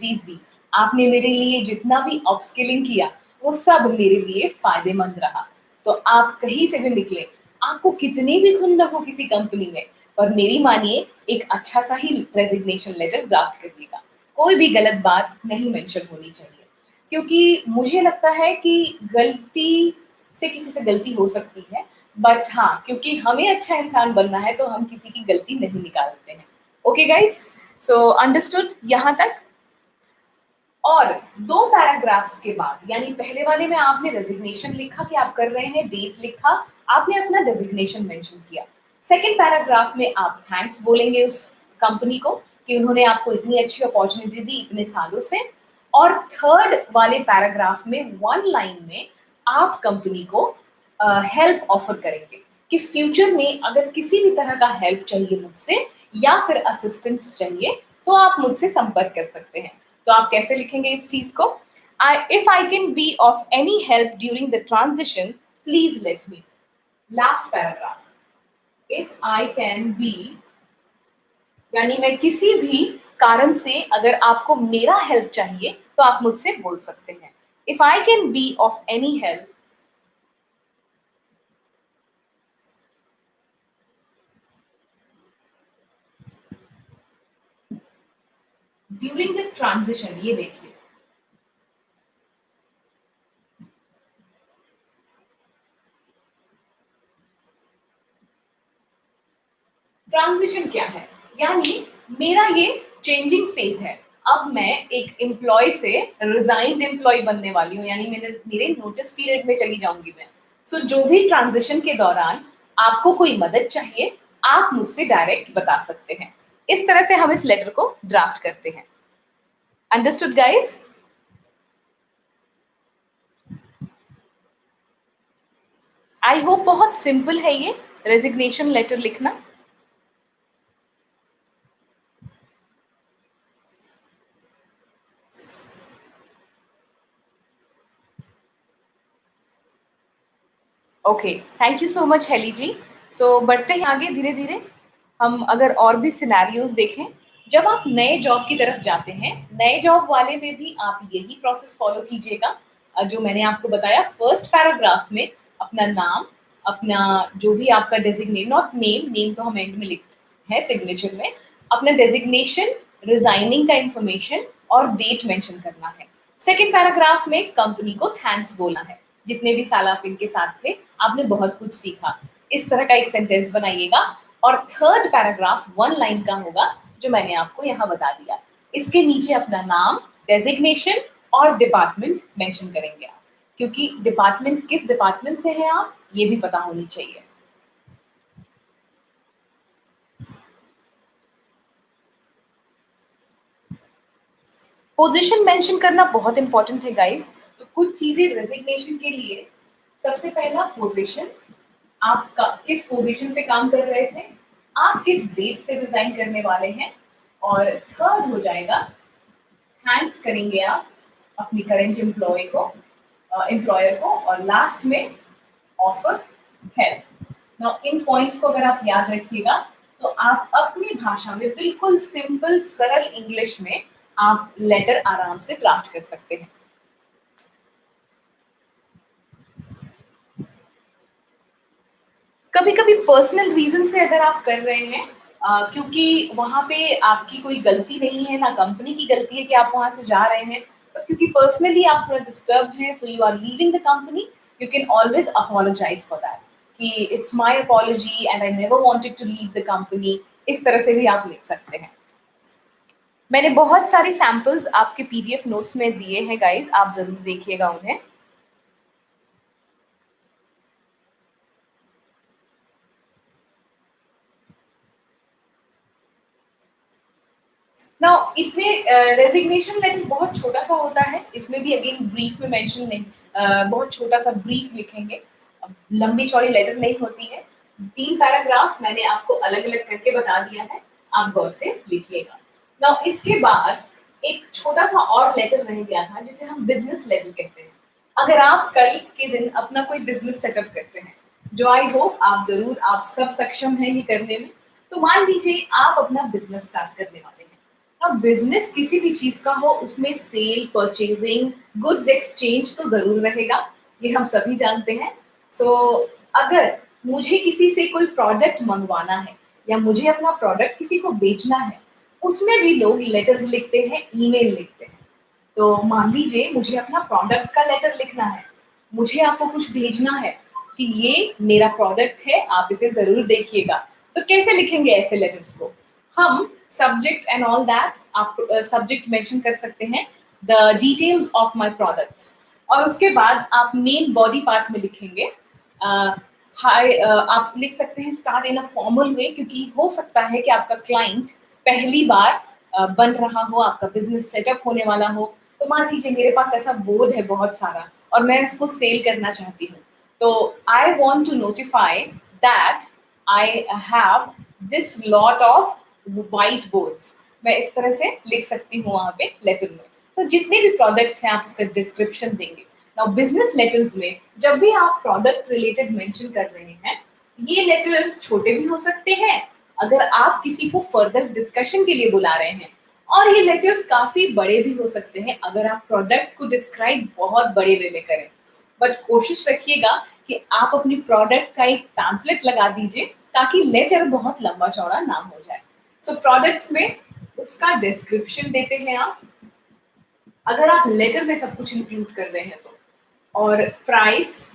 Facilities दी, आपने मेरे लिए जितना भी अपस्किलिंग किया वो सब मेरे लिए फायदेमंद रहा। तो आप कहीं से भी निकले, आपको कितनी भी खुंदक हो किसी कंपनी में, पर मेरी मानिए एक अच्छा सा ही रेजिग्नेशन लेटर ड्राफ्ट करिएगा। कोई भी गलत बात नहीं मेंशन होनी चाहिए, क्योंकि मुझे लगता है कि गलती से किसी से गलती हो सकती है, बट हाँ, क्योंकि हमें अच्छा इंसान बनना है तो हम किसी की गलती नहीं निकालते हैं। ओके गाइस, सो अंडरस्टूड यहाँ तक। और 2 पैराग्राफ्स के बाद, यानी पहले वाले में आपने रेजिग्नेशन लिखा कि आप कर रहे हैं, डेट लिखा, आपने अपना डेजिग्नेशन मेंशन किया। सेकंड पैराग्राफ में आप थैंक्स बोलेंगे उस कंपनी को कि उन्होंने आपको इतनी अच्छी अपॉर्चुनिटी दी इतने सालों से। और थर्ड वाले पैराग्राफ में 1 लाइन में आप कंपनी को हेल्प ऑफर करेंगे कि फ्यूचर में अगर किसी भी तरह का हेल्प चाहिए मुझसे या फिर असिस्टेंस चाहिए तो आप मुझसे संपर्क कर सकते हैं। तो आप कैसे लिखेंगे इस चीज को? If I can be of any help during the transition please let me. Last paragraph, if I can be, यानी मैं किसी भी कारण से अगर आपको मेरा हेल्प चाहिए तो आप मुझसे बोल सकते हैं। If I can be of any help during the transition, ये देखिए ट्रांजिशन क्या है, यानी मेरा ये चेंजिंग फेज है। अब मैं एक एम्प्लॉय से रिजाइंड एम्प्लॉय बनने वाली हूँ, यानी मेरे नोटिस पीरियड में चली जाऊंगी मैं। सो जो भी ट्रांजिशन के दौरान आपको कोई मदद चाहिए आप मुझसे डायरेक्ट बता सकते हैं। इस तरह से हम इस लेटर को ड्राफ्ट करते हैं। Understood guys? आई होप बहुत सिंपल है ये रेजिग्नेशन लेटर लिखना। Okay, thank you so much Heli ji. So बढ़ते हैं आगे धीरे धीरे। हम अगर और भी सिनेरियोज देखें, जब आप नए जॉब की तरफ जाते हैं, नए जॉब वाले में भी आप यही प्रोसेस फॉलो कीजिएगा जो मैंने आपको बताया। फर्स्ट पैराग्राफ में अपना नाम, अपना जो भी आपका डेजिग्नेट, नॉट नेम, नेम तो हम एंड में लिखते हैं सिग्नेचर में, अपना डेजिग्नेशन, रिजाइनिंग का इंफॉर्मेशन और डेट मेंशन करना है। सेकेंड पैराग्राफ में कंपनी को थैंक्स बोलना है, जितने भी साल आप इनके साथ थे आपने बहुत कुछ सीखा, इस तरह का एक सेंटेंस बनाइएगा। और थर्ड पैराग्राफ 1 लाइन का होगा जो मैंने आपको यहाँ बता दिया। इसके नीचे अपना नाम, डेजिग्नेशन और डिपार्टमेंट मेंशन करेंगे आप, क्योंकि डिपार्टमेंट, किस डिपार्टमेंट से हैं आप, ये भी पता होनी चाहिए। पोजीशन मेंशन करना बहुत इंपॉर्टेंट है गाइस। तो कुछ चीजें रेजिग्नेशन के लिए, सबसे पहला पोजीशन, आप किस पोजीशन पे काम कर रहे थे, आप किस डेट से रिजाइन करने वाले हैं, और थर्ड हो जाएगा थैंक्स करेंगे आप अपनी करंट एम्प्लॉय को, एम्प्लॉयर को, और लास्ट में offer help. Now in points को अगर आप याद रखिएगा तो आप अपनी भाषा में बिल्कुल सिंपल सरल इंग्लिश में आप लेटर आराम से ड्राफ्ट कर सकते हैं। कभी कभी पर्सनल रीजन से अगर आप कर रहे हैं, क्योंकि वहां पे आपकी कोई गलती नहीं है, ना कंपनी की गलती है कि आप वहां से जा रहे हैं, क्योंकि पर्सनली आप थोड़ा डिस्टर्ब हैं, so you are leaving the company, you can always apologise for that कि it's my apology and I never wanted to leave the company. इस तरह से भी आप लिख सकते हैं। मैंने बहुत सारी सैंपल्स आपके पीडीएफ नोट्स में दिए हैं गाइज, आप जरूर देखिएगा उन्हें। नाउ इतने रेजिग्नेशन लेटर बहुत छोटा सा होता है, इसमें भी अगेन ब्रीफ में मेंशन नहीं, बहुत छोटा सा ब्रीफ लिखेंगे, लंबी चौड़ी लेटर नहीं होती है। 3 पैराग्राफ मैंने आपको अलग अलग करके बता दिया है, आप गौर से लिखिएगा। नाउ इसके बाद एक छोटा सा और लेटर रह गया था जिसे हम बिजनेस लेटर कहते हैं। अगर आप कल के दिन अपना कोई बिजनेस सेटअप करते हैं, जो आई होप आप जरूर, आप सब सक्षम हैं ये करने में, तो मान लीजिए आप अपना बिजनेस स्टार्ट करने वाले हैं। अब बिजनेस किसी भी चीज का हो उसमें सेल, परचेजिंग, गुड्स एक्सचेंज तो जरूर रहेगा, ये हम सभी जानते हैं। सो अगर मुझे किसी से कोई प्रोडक्ट मंगवाना है या मुझे अपना प्रोडक्ट किसी को बेचना है, उसमें भी लोग लेटर्स लिखते हैं, ईमेल लिखते हैं। तो मान लीजिए मुझे अपना प्रोडक्ट का लेटर लिखना है, मुझे आपको कुछ भेजना है कि ये मेरा प्रोडक्ट है, आप इसे ज़रूर देखिएगा। तो कैसे लिखेंगे ऐसे लेटर्स को? हम सब्जेक्ट एंड ऑल दैट, आप सब्जेक्ट मेंशन कर सकते हैं, the details of my products, और उसके बाद आप मेन बॉडी पार्ट में लिखेंगे हाय, आप लिख सकते हैं start in a formal way, क्योंकि हो सकता है कि आपका क्लाइंट पहली बार बन रहा हो, आपका बिजनेस सेटअप होने वाला हो। तो मान लीजिए मेरे पास ऐसा बोर्ड है बहुत सारा और मैं इसको सेल करना चाहती हूँ, तो I want to notify that I have this lot of white boards, मैं इस तरह से लिख सकती हूँ वहाँ पे लेटर में। तो जितने भी प्रोडक्ट्स हैं आप उसका डिस्क्रिप्शन देंगे। नाउ बिजनेस लेटर्स में जब भी आप प्रोडक्ट रिलेटेड मेंशन कर रहे हैं, ये लेटर्स छोटे भी हो सकते हैं अगर आप किसी को फर्दर डिस्कशन के लिए बुला रहे हैं, और ये लेटर्स काफी बड़े भी हो सकते हैं अगर आप प्रोडक्ट को डिस्क्राइब बहुत बड़े वे में करें। बट कोशिश रखिएगा कि आप अपनी प्रोडक्ट का एक पैम्पलेट लगा दीजिए ताकि लेटर बहुत लंबा चौड़ा ना हो जाए। सो प्रोडक्ट्स में उसका डिस्क्रिप्शन देते हैं आप, अगर आप लेटर में सब कुछ इंक्लूड कर रहे हैं तो, और प्राइस,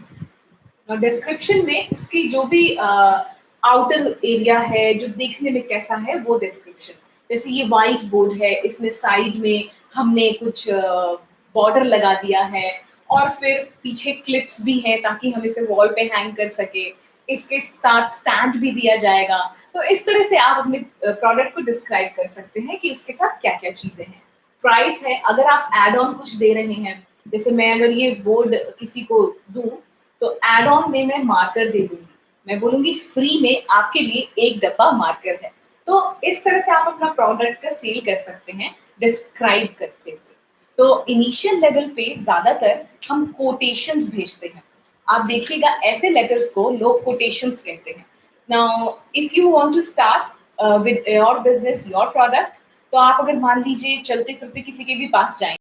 डिस्क्रिप्शन में उसकी जो भी आउटर एरिया है जो देखने में कैसा है वो डिस्क्रिप्शन, जैसे ये वाइट बोर्ड है, इसमें साइड में हमने कुछ बॉर्डर लगा दिया है, और फिर पीछे क्लिप्स भी हैं ताकि हम इसे वॉल पे हैंग कर सके, इसके साथ स्टैंड भी दिया जाएगा। तो इस तरह से आप अपने प्रोडक्ट को डिस्क्राइब कर सकते हैं कि उसके साथ क्या क्या चीजें हैं। प्राइस है, अगर आप एड ऑन कुछ दे रहे हैं, जैसे मैं अगर ये बोर्ड किसी को दूं तो एड ऑन में मैं मार्कर दे दूंगी, मैं बोलूंगी फ्री में आपके लिए एक डब्बा मार्कर है। तो इस तरह से आप अपना प्रोडक्ट का सेल कर सकते हैं डिस्क्राइब करते हुए। तो इनिशियल लेवल पे ज्यादातर हम कोटेशंस भेजते हैं, आप देखिएगा ऐसे लेटर्स को लोग कोटेशंस कहते हैं। Now if you want to start with your business, your product, तो आप अगर मान लीजिए चलते फिरते किसी के भी पास जाएंगे